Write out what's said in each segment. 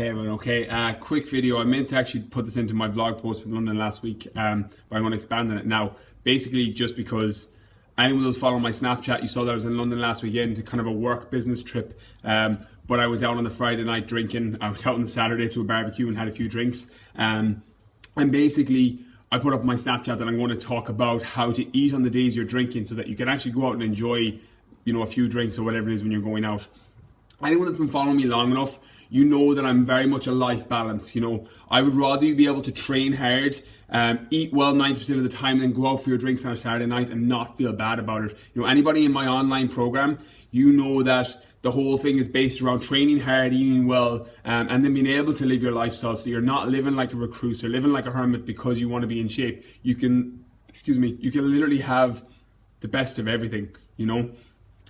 Hey everyone, okay, quick video. I meant to actually put this into my vlog post from London last week, but I'm going to expand on it now. Basically, just because anyone who's following my Snapchat, you saw that I was in London last weekend to kind of a work business trip. But I went out on the Friday night drinking. I went out on the Saturday to a barbecue and had a few drinks. And basically, I put up my Snapchat that I'm going to talk about how to eat on the days you're drinking so that you can actually go out and enjoy, a few drinks or whatever it is when you're going out. Anyone that's been following me long enough, you know that I'm very much a life balance. I would rather you be able to train hard, eat well 90% of the time, than go out for your drinks on a Saturday night and not feel bad about it. Anybody in my online program, you know that the whole thing is based around training hard, eating well, and then being able to live your lifestyle so you're not living like a recluse or living like a hermit because you want to be in shape. You can literally have the best of everything,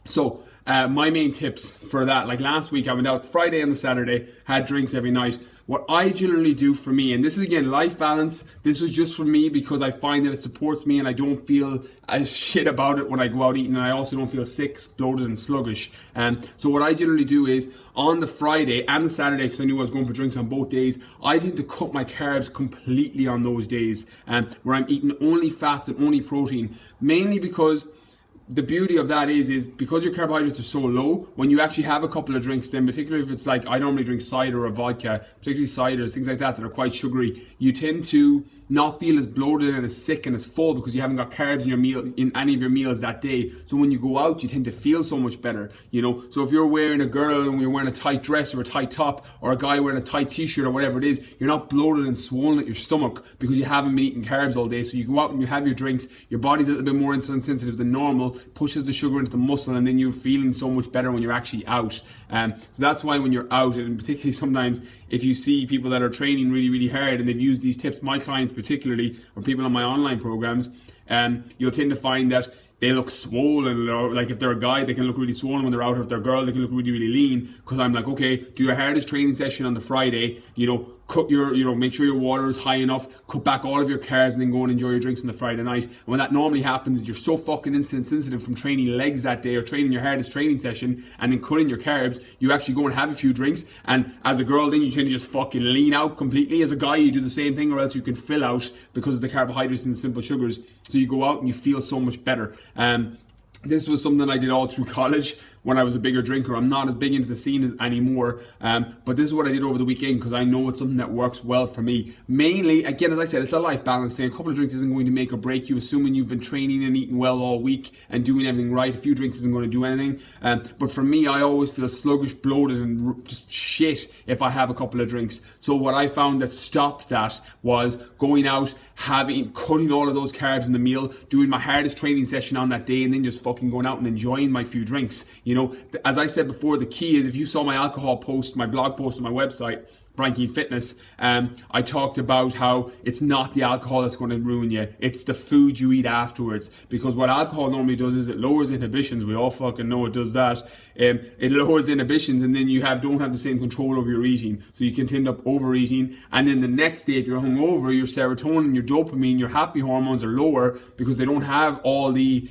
So my main tips for that, like last week I went out Friday and the Saturday, had drinks every night. What I generally do for me, and this is again life balance, this was just for me because I find that it supports me and I don't feel as shit about it when I go out eating, and I also don't feel sick, bloated and sluggish. So what I generally do is on the Friday and the Saturday, because I knew I was going for drinks on both days, I tend to cut my carbs completely on those days, where I'm eating only fats and only protein, mainly because the beauty of that is because your carbohydrates are so low, when you actually have a couple of drinks, then particularly if it's like I normally drink cider or vodka, particularly ciders, things like that are quite sugary, you tend to not feel as bloated and as sick and as full because you haven't got carbs in your meal, in any of your meals that day. So when you go out, you tend to feel so much better, So if you're wearing a girl and you're wearing a tight dress or a tight top, or a guy wearing a tight t-shirt or whatever it is, you're not bloated and swollen at your stomach because you haven't been eating carbs all day. So you go out and you have your drinks, your body's a little bit more insulin sensitive than normal, pushes the sugar into the muscle, and then you're feeling so much better when you're actually out. So that's why when you're out, and particularly sometimes if you see people that are training really, really hard and they've used these tips, my clients particularly, or people on my online programs, you'll tend to find that they look swollen, or like if they're a guy, they can look really swollen when they're out. If they're a girl, they can look really, really lean. Because I'm like, okay, do your hardest training session on the Friday, cut your, make sure your water is high enough, cut back all of your carbs, and then go and enjoy your drinks on the Friday night. And when that normally happens is you're so fucking insulin sensitive from training legs that day or training your hardest training session and then cutting your carbs, you actually go and have a few drinks. And as a girl, then you tend to just fucking lean out completely. As a guy, you do the same thing, or else you can fill out because of the carbohydrates and the simple sugars. So you go out and you feel so much better. This was something I did all through college when I was a bigger drinker. I'm not as big into the scene anymore, but this is what I did over the weekend because I know it's something that works well for me. Mainly, again, as I said, it's a life balance thing. A couple of drinks isn't going to make or break you, assuming you've been training and eating well all week and doing everything right. A few drinks isn't going to do anything. But for me, I always feel sluggish, bloated, and just shit if I have a couple of drinks. So what I found that stopped that was going out, cutting all of those carbs in the meal, doing my hardest training session on that day, and then just fucking going out and enjoying my few drinks. As I said before, the key is, if you saw my alcohol post, my blog post on my website, Keane Fitness, I talked about how it's not the alcohol that's going to ruin you, it's the food you eat afterwards. Because what alcohol normally does is it lowers inhibitions. We all fucking know it does that. It lowers inhibitions, and then you don't have the same control over your eating, so you can end up overeating. And then the next day, if you're hungover, your serotonin, your dopamine, your happy hormones are lower because they don't have all the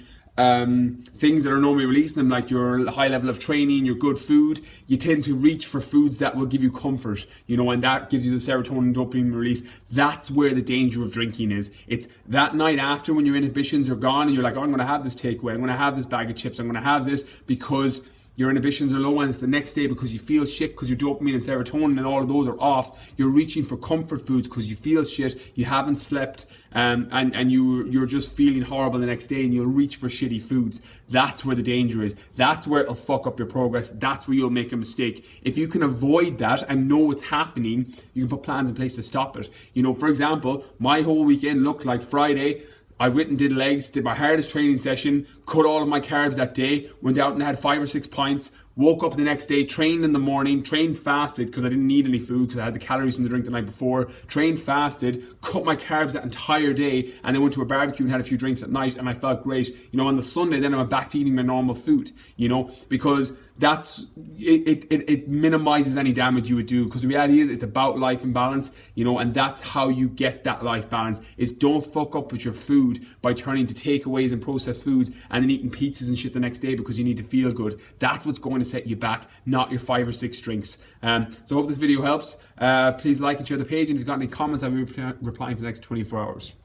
things that are normally releasing them, like your high level of training, your good food. You tend to reach for foods that will give you comfort, and that gives you the serotonin and dopamine release. That's where the danger of drinking is. It's that night after, when your inhibitions are gone and you're like, oh, I'm going to have this takeaway, I'm going to have this bag of chips, I'm going to have this because your inhibitions are low, and it's the next day because you feel shit because your dopamine and serotonin and all of those are off. You're reaching for comfort foods because you feel shit, you haven't slept, and you're just feeling horrible the next day, and you'll reach for shitty foods. That's where the danger is. That's where it'll fuck up your progress. That's where you'll make a mistake. If you can avoid that and know what's happening, you can put plans in place to stop it. For example, my whole weekend looked like Friday, I went and did legs, did my hardest training session, cut all of my carbs that day, went out and had 5 or 6 pints, woke up the next day, trained in the morning, trained fasted because I didn't need any food because I had the calories from the drink the night before, trained fasted, cut my carbs that entire day, and then went to a barbecue and had a few drinks at night, and I felt great. On the Sunday, then I went back to eating my normal food, because that's it minimizes any damage you would do, because the reality is it's about life and balance, you know, and that's how you get that life balance. Is don't fuck up with your food by turning to takeaways and processed foods and then eating pizzas and shit the next day because you need to feel good. That's what's going to set you back, not your 5 or 6 drinks. So I hope this video helps. Please like and share the page, and if you've got any comments, I'll be replying for the next 24 hours.